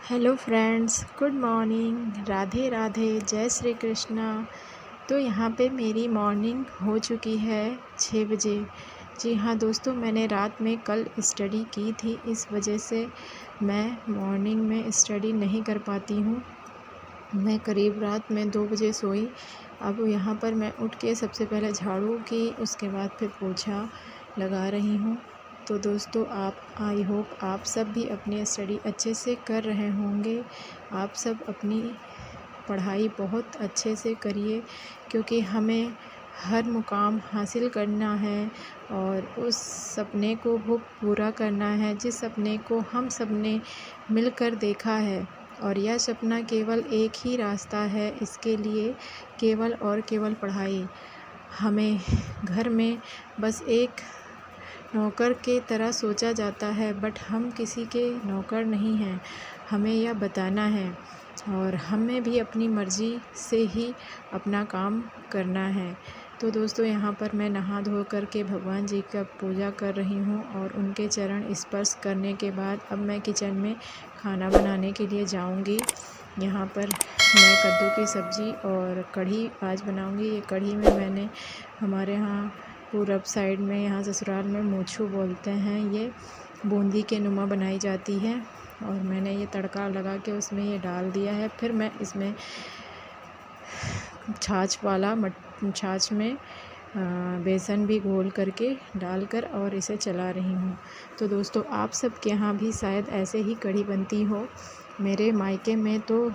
Hello friends, good morning. Radhe Radhe, जय श्री कृष्णा। तो यहाँ पे मेरी मॉर्निंग हो चुकी है 6 बजे। जी हाँ दोस्तों, मैंने रात में कल स्टडी की थी, इस वजह से मैं मॉर्निंग में स्टडी नहीं कर पाती हूँ। मैं करीब रात में 2 बजे सोई। अब यहाँ पर मैं उठ के सबसे पहले झाड़ू की, उसके बाद फिर पोछा लगा रही हूँ। तो दोस्तों, आई होप आप सब भी अपनी स्टडी अच्छे से कर रहे होंगे। आप सब अपनी पढ़ाई बहुत अच्छे से करिए, क्योंकि हमें हर मुकाम हासिल करना है और उस सपने को वो पूरा करना है जिस सपने को हम सब ने मिलकर देखा है। और यह सपना केवल एक ही रास्ता है, इसके लिए केवल और केवल पढ़ाई। हमें घर में बस एक नौकर के तरह सोचा जाता है, बट हम किसी के नौकर नहीं हैं। हमें यह बताना है और हमें भी अपनी मर्ज़ी से ही अपना काम करना है। तो दोस्तों, यहाँ पर मैं नहा धो कर के भगवान जी का पूजा कर रही हूँ और उनके चरण स्पर्श करने के बाद अब मैं किचन में खाना बनाने के लिए जाऊँगी। यहाँ पर मैं कद्दू की सब्ज़ी और कढ़ी आज बनाऊँगी। ये कढ़ी में मैंने हमारे यहाँ पूरब साइड में, यहाँ ससुराल में मूछू बोलते हैं, ये बूंदी के नुमा बनाई जाती है। और मैंने ये तड़का लगा के उसमें ये डाल दिया है। फिर मैं इसमें छाछ में बेसन भी घोल करके डालकर और इसे चला रही हूँ। तो दोस्तों, आप सब के यहाँ भी शायद ऐसे ही कढ़ी बनती हो। मेरे मायके में तो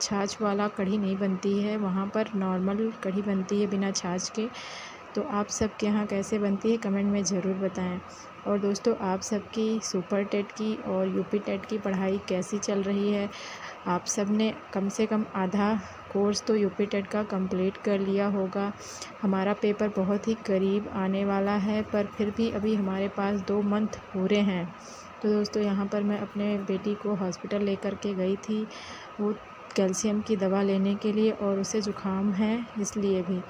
छाछ वाला कढ़ी नहीं बनती है, वहाँ पर नॉर्मल कढ़ी बनती है बिना छाछ के। तो आप सब के यहाँ कैसे बनती है कमेंट में ज़रूर बताएं। और दोस्तों, आप सबकी सुपर टेट की और यूपी टेट की पढ़ाई कैसी चल रही है? आप सब ने कम से कम आधा कोर्स तो यूपी टेट का कंप्लीट कर लिया होगा। हमारा पेपर बहुत ही करीब आने वाला है, पर फिर भी अभी हमारे पास 2 मंथ पूरे हैं। तो दोस्तों, यहाँ पर मैं अपने बेटी को हॉस्पिटल लेकर के गई थी, वो कैल्शियम की दवा लेने के लिए, और उसे ज़ुकाम है इसलिए भी।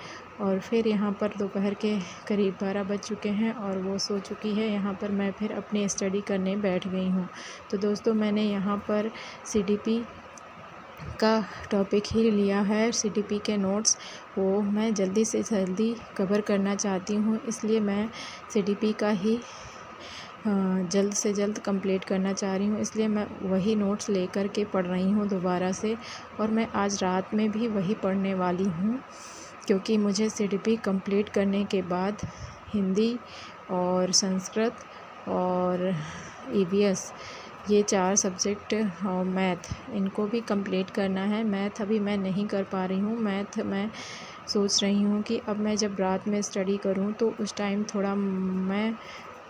और फिर यहाँ पर दोपहर के करीब 12 बज चुके हैं और वो सो चुकी है। यहाँ पर मैं फिर अपनी स्टडी करने बैठ गई हूँ। तो दोस्तों, मैंने यहाँ पर सीडीपी का टॉपिक ही लिया है। सीडीपी के नोट्स वो मैं जल्दी से जल्दी कवर करना चाहती हूँ, इसलिए मैं सीडीपी का ही जल्द से जल्द कंप्लीट करना चाह रही हूँ। इसलिए मैं वही नोट्स लेकर के पढ़ रही हूँ दोबारा से, और मैं आज रात में भी वही पढ़ने वाली हूँ, क्योंकि मुझे सीडीपी कंप्लीट करने के बाद हिंदी और संस्कृत और ईवीएस, ये 4 सब्जेक्ट और मैथ, इनको भी कंप्लीट करना है। मैथ अभी मैं नहीं कर पा रही हूँ। मैथ मैं सोच रही हूँ कि अब मैं जब रात में स्टडी करूँ तो उस टाइम थोड़ा मैं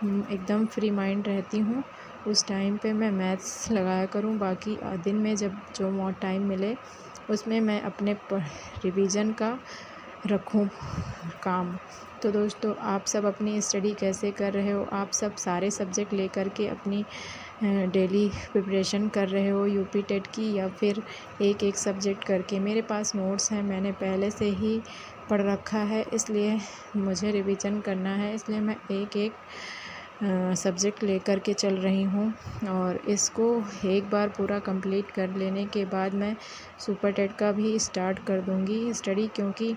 एकदम फ्री माइंड रहती हूँ, उस टाइम पे मैं मैथ्स लगाया करूँ। बाकी दिन में जब जो टाइम मिले उसमें मैं अपने रिवीजन का रखूँ काम। तो दोस्तों, आप सब अपनी स्टडी कैसे कर रहे हो? आप सब सारे सब्जेक्ट लेकर के अपनी डेली प्रिपरेशन कर रहे हो यूपी टेट की, या फिर एक एक सब्जेक्ट करके? मेरे पास नोट्स हैं, मैंने पहले से ही पढ़ रखा है, इसलिए मुझे रिवीजन करना है, इसलिए मैं एक एक सब्जेक्ट लेकर के चल रही हूँ। और इसको एक बार पूरा कंप्लीट कर लेने के बाद मैं सुपर टेट का भी स्टार्ट कर दूँगी स्टडी, क्योंकि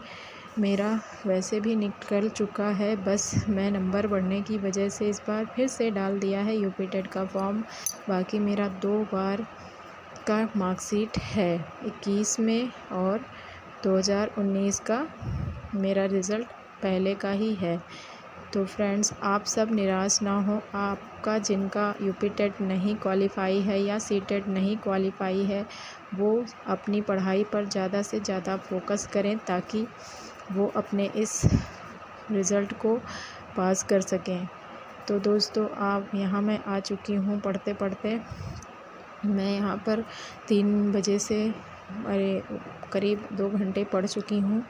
मेरा वैसे भी निकल चुका है। बस मैं नंबर बढ़ने की वजह से इस बार फिर से डाल दिया है यूपी टेट का फॉर्म। बाकी मेरा 2 बार का मार्कशीट है, 21 में और 2019 का मेरा रिज़ल्ट पहले का ही है। तो फ्रेंड्स, आप सब निराश ना हो। आपका जिनका यूपी टेट नहीं क्वालिफाई है या सी टेट नहीं क्वालिफाई है, वो अपनी पढ़ाई पर ज़्यादा से ज़्यादा फोकस करें, ताकि वो अपने इस रिज़ल्ट को पास कर सकें। तो दोस्तों, आप यहाँ मैं आ चुकी हूँ पढ़ते पढ़ते। मैं यहाँ पर 3 बजे से करीब 2 घंटे पढ़ चुकी हूँ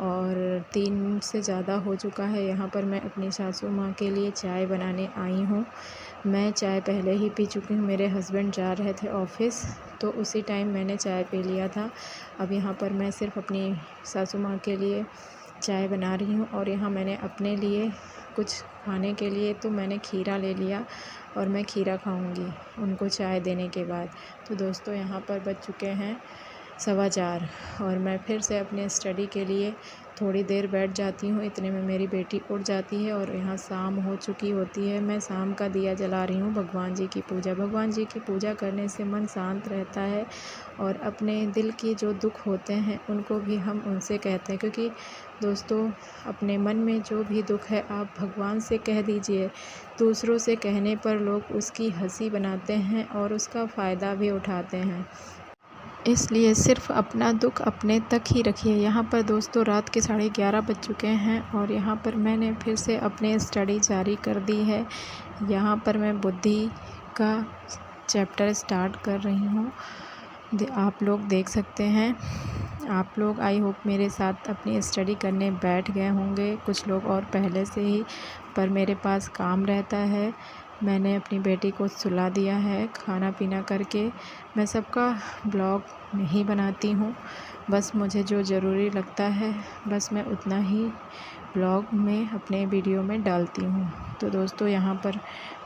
और 3 से ज़्यादा हो चुका है। यहाँ पर मैं अपनी सासू माँ के लिए चाय बनाने आई हूँ। मैं चाय पहले ही पी चुकी हूँ, मेरे हस्बैंड जा रहे थे ऑफ़िस, तो उसी टाइम मैंने चाय पी लिया था। अब यहाँ पर मैं सिर्फ़ अपनी सासू माँ के लिए चाय बना रही हूँ। और यहाँ मैंने अपने लिए कुछ खाने के लिए तो मैंने खीरा ले लिया और मैं खीरा खाऊंगी उनको चाय देने के बाद। तो दोस्तों यहाँ पर बज चुके हैं 4:15 और मैं फिर से अपने स्टडी के लिए थोड़ी देर बैठ जाती हूँ। इतने में मेरी बेटी उठ जाती है और यहाँ शाम हो चुकी होती है। मैं शाम का दिया जला रही हूँ भगवान जी की पूजा। भगवान जी की पूजा करने से मन शांत रहता है और अपने दिल की जो दुख होते हैं उनको भी हम उनसे कहते हैं, क्योंकि दोस्तों अपने मन में जो भी दुख है आप भगवान से कह दीजिए। दूसरों से कहने पर लोग उसकी हंसी बनाते हैं और उसका फ़ायदा भी उठाते हैं, इसलिए सिर्फ़ अपना दुख अपने तक ही रखिए। यहाँ पर दोस्तों रात के 11:30 बज चुके हैं और यहाँ पर मैंने फिर से अपनी स्टडी जारी कर दी है। यहाँ पर मैं बुद्धि का चैप्टर स्टार्ट कर रही हूँ। आप लोग देख सकते हैं। आप लोग आई होप मेरे साथ अपनी स्टडी करने बैठ गए होंगे, कुछ लोग और पहले से ही, पर मेरे पास काम रहता है। मैंने अपनी बेटी को सुला दिया है खाना पीना करके। मैं सबका ब्लॉग नहीं बनाती हूँ, बस मुझे जो ज़रूरी लगता है बस मैं उतना ही ब्लॉग में अपने वीडियो में डालती हूँ। तो दोस्तों यहाँ पर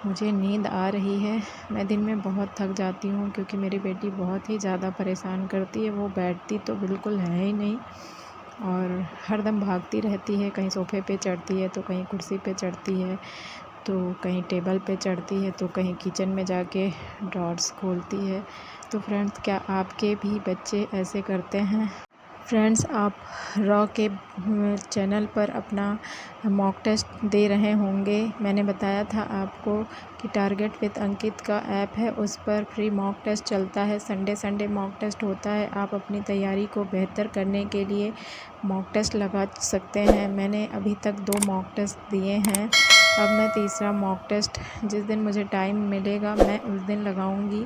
मुझे नींद आ रही है। मैं दिन में बहुत थक जाती हूँ क्योंकि मेरी बेटी बहुत ही ज़्यादा परेशान करती है। वो बैठती तो बिल्कुल है ही नहीं और हरदम भागती रहती है। कहीं सोफ़े पे चढ़ती है तो कहीं कुर्सी पे चढ़ती है, तो कहीं टेबल पे चढ़ती है, तो कहीं किचन में जाके ड्रॉर्स खोलती है। तो फ्रेंड्स, क्या आपके भी बच्चे ऐसे करते हैं? फ्रेंड्स, आप रॉ के चैनल पर अपना मॉक टेस्ट दे रहे होंगे। मैंने बताया था आपको कि टारगेट विद अंकित का ऐप है, उस पर फ्री मॉक टेस्ट चलता है। संडे मॉक टेस्ट होता है। आप अपनी तैयारी को बेहतर करने के लिए मॉक टेस्ट लगा सकते हैं। मैंने अभी तक 2 मॉक टेस्ट दिए हैं। अब मैं तीसरा मॉक टेस्ट जिस दिन मुझे टाइम मिलेगा मैं उस दिन लगाऊंगी।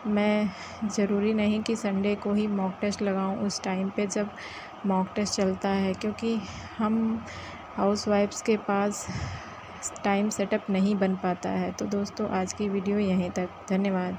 मैं ज़रूरी नहीं कि संडे को ही मॉक टेस्ट लगाऊं उस टाइम पे जब मॉक टेस्ट चलता है, क्योंकि हम हाउसवाइफ्स के पास टाइम सेटअप नहीं बन पाता है। तो दोस्तों आज की वीडियो यहीं तक। धन्यवाद।